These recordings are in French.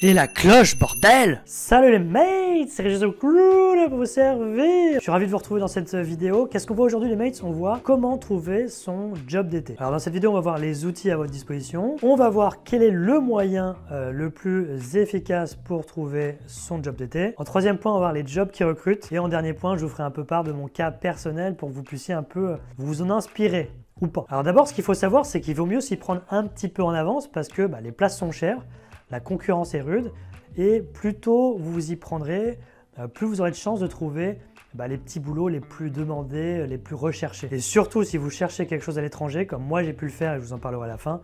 Et la cloche, bordel! Salut les mates, c'est Régis Cool pour vous servir. Je suis ravi de vous retrouver dans cette vidéo. Qu'est-ce qu'on voit aujourd'hui les mates? On voit comment trouver son job d'été. Alors dans cette vidéo, on va voir les outils à votre disposition. On va voir quel est le moyen le plus efficace pour trouver son job d'été. En troisième point, on va voir les jobs qui recrutent. Et en dernier point, je vous ferai un peu part de mon cas personnel pour que vous puissiez un peu vous en inspirer ou pas. Alors d'abord, ce qu'il faut savoir, c'est qu'il vaut mieux s'y prendre un petit peu en avance parce que les places sont chères. La concurrence est rude et plus tôt vous vous y prendrez, plus vous aurez de chances de trouver les petits boulots les plus demandés, les plus recherchés. Et surtout, si vous cherchez quelque chose à l'étranger, comme moi j'ai pu le faire et je vous en parlerai à la fin,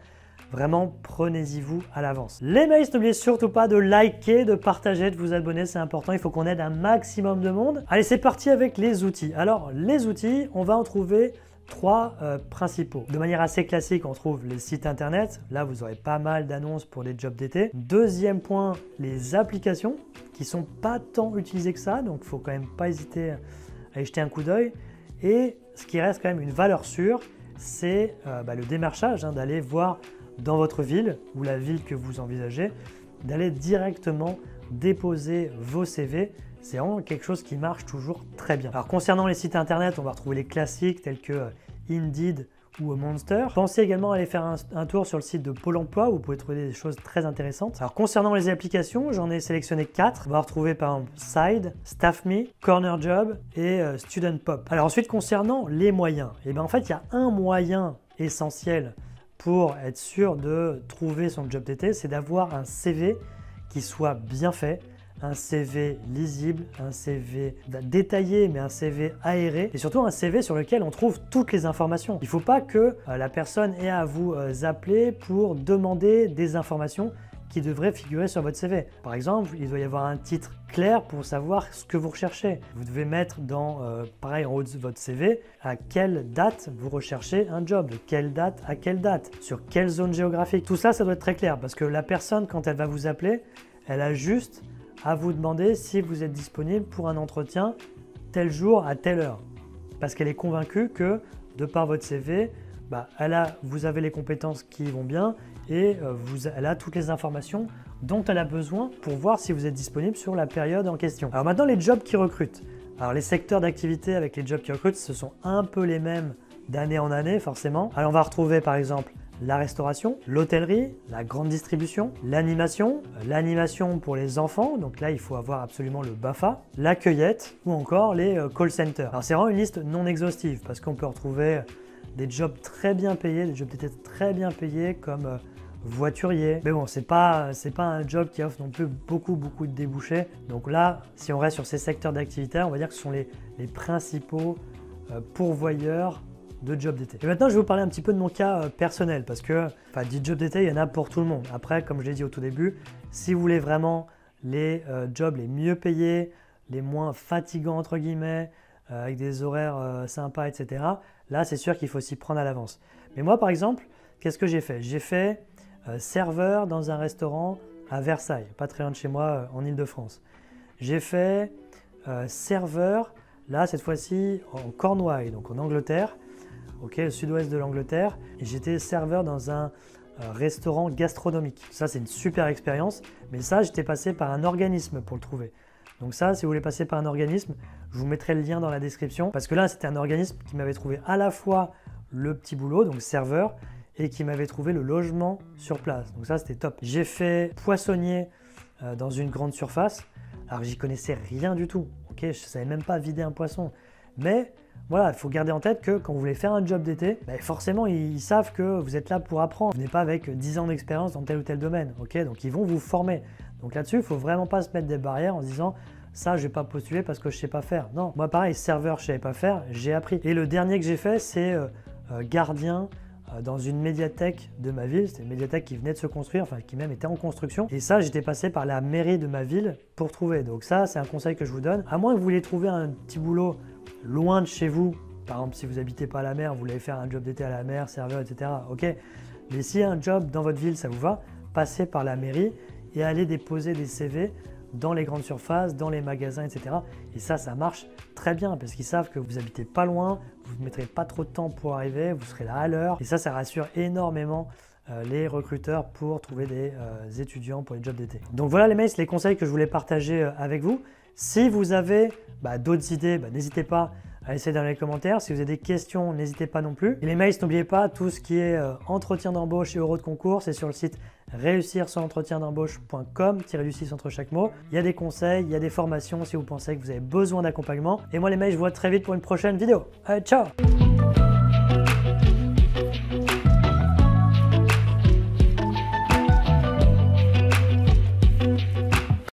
vraiment prenez-y vous à l'avance. Les mails, n'oubliez surtout pas de liker, de partager, de vous abonner, c'est important, il faut qu'on aide un maximum de monde. Allez, c'est parti avec les outils. Alors, les outils, on va en trouver trois principaux. De manière assez classique, on trouve les sites internet. Là, vous aurez pas mal d'annonces pour les jobs d'été. Deuxième point, les applications qui sont pas tant utilisées que ça. Donc, il faut quand même pas hésiter à y jeter un coup d'œil. Et ce qui reste quand même une valeur sûre, c'est le démarchage, d'aller voir dans votre ville ou la ville que vous envisagez, d'aller directement déposer vos CV. C'est vraiment quelque chose qui marche toujours très bien. Alors concernant les sites internet, on va retrouver les classiques tels que Indeed ou Monster. Pensez également à aller faire un tour sur le site de Pôle emploi où vous pouvez trouver des choses très intéressantes. Alors concernant les applications, j'en ai sélectionné 4. On va retrouver par exemple Side, StaffMe, Corner Job et Student Pop. Alors ensuite concernant les moyens, en fait il y a un moyen essentiel pour être sûr de trouver son job d'été, c'est d'avoir un CV qui soit bien fait, un CV lisible, un CV détaillé, mais un CV aéré et surtout un CV sur lequel on trouve toutes les informations. Il ne faut pas que la personne ait à vous appeler pour demander des informations qui devraient figurer sur votre CV. Par exemple, il doit y avoir un titre clair pour savoir ce que vous recherchez. Vous devez mettre pareil en haut de votre CV, à quelle date vous recherchez un job, de quelle date à quelle date, sur quelle zone géographique. Tout ça, ça doit être très clair parce que la personne, quand elle va vous appeler, elle a juste à vous demander si vous êtes disponible pour un entretien tel jour à telle heure. Parce qu'elle est convaincue que de par votre CV, vous avez les compétences qui vont bien et elle a toutes les informations dont elle a besoin pour voir si vous êtes disponible sur la période en question. Alors maintenant, les jobs qui recrutent. Alors les secteurs d'activité avec les jobs qui recrutent, ce sont un peu les mêmes d'année en année forcément. Alors on va retrouver par exemple la restauration, l'hôtellerie, la grande distribution, l'animation pour les enfants, donc là il faut avoir absolument le BAFA, la cueillette ou encore les call centers. Alors c'est vraiment une liste non exhaustive parce qu'on peut retrouver des jobs très bien payés, des jobs d'été très bien payés comme voiturier. Mais bon, c'est pas un job qui offre non plus beaucoup de débouchés. Donc là, si on reste sur ces secteurs d'activité, on va dire que ce sont les principaux pourvoyeurs de job d'été. Et maintenant, je vais vous parler un petit peu de mon cas personnel parce que des jobs d'été, il y en a pour tout le monde. Après, comme je l'ai dit au tout début, si vous voulez vraiment les jobs les mieux payés, les moins fatigants entre guillemets, avec des horaires sympas, etc. Là, c'est sûr qu'il faut s'y prendre à l'avance. Mais moi, par exemple, qu'est-ce que j'ai fait? J'ai fait serveur dans un restaurant à Versailles, pas très loin de chez moi, en Île-de-France. J'ai fait serveur, là, cette fois-ci, en Cornouailles, donc en Angleterre, le sud-ouest de l'Angleterre. Et j'étais serveur dans un restaurant gastronomique. Ça, c'est une super expérience. Mais ça, j'étais passé par un organisme pour le trouver. Donc ça, si vous voulez passer par un organisme, je vous mettrai le lien dans la description. Parce que là, c'était un organisme qui m'avait trouvé à la fois le petit boulot, donc serveur, et qui m'avait trouvé le logement sur place. Donc ça, c'était top. J'ai fait poissonnier dans une grande surface. Alors, j'y connaissais rien du tout. Je ne savais même pas vider un poisson. Mais voilà, il faut garder en tête que quand vous voulez faire un job d'été, forcément, ils savent que vous êtes là pour apprendre. Vous n'êtes pas avec 10 ans d'expérience dans tel ou tel domaine. Donc, ils vont vous former. Donc là-dessus, il ne faut vraiment pas se mettre des barrières en se disant « ça, je ne vais pas postuler parce que je ne sais pas faire ». Non, moi pareil, serveur, je ne savais pas faire, j'ai appris. Et le dernier que j'ai fait, c'est gardien dans une médiathèque de ma ville. C'était une médiathèque qui venait de se construire, qui même était en construction. Et ça, j'étais passé par la mairie de ma ville pour trouver. Donc ça, c'est un conseil que je vous donne. À moins que vous vouliez trouver un petit boulot loin de chez vous, par exemple si vous n'habitez pas à la mer, vous voulez faire un job d'été à la mer, serveur, etc. Mais si un job dans votre ville, ça vous va, passez par la mairie et allez déposer des CV dans les grandes surfaces, dans les magasins, etc. Et ça marche très bien parce qu'ils savent que vous habitez pas loin, vous ne mettrez pas trop de temps pour arriver, vous serez là à l'heure. Et ça rassure énormément les recruteurs pour trouver des étudiants pour les jobs d'été. Donc voilà les mails, les conseils que je voulais partager avec vous. Si vous avez d'autres idées, n'hésitez pas à laisser dans les commentaires. Si vous avez des questions, n'hésitez pas non plus. Et les mails, n'oubliez pas, tout ce qui est entretien d'embauche et euros de concours, c'est sur le site réussir-son-entretien-d'embauche.com-du-6 entre chaque mot. Il y a des conseils, il y a des formations si vous pensez que vous avez besoin d'accompagnement. Et moi les mails, je vous vois très vite pour une prochaine vidéo. Allez, ciao!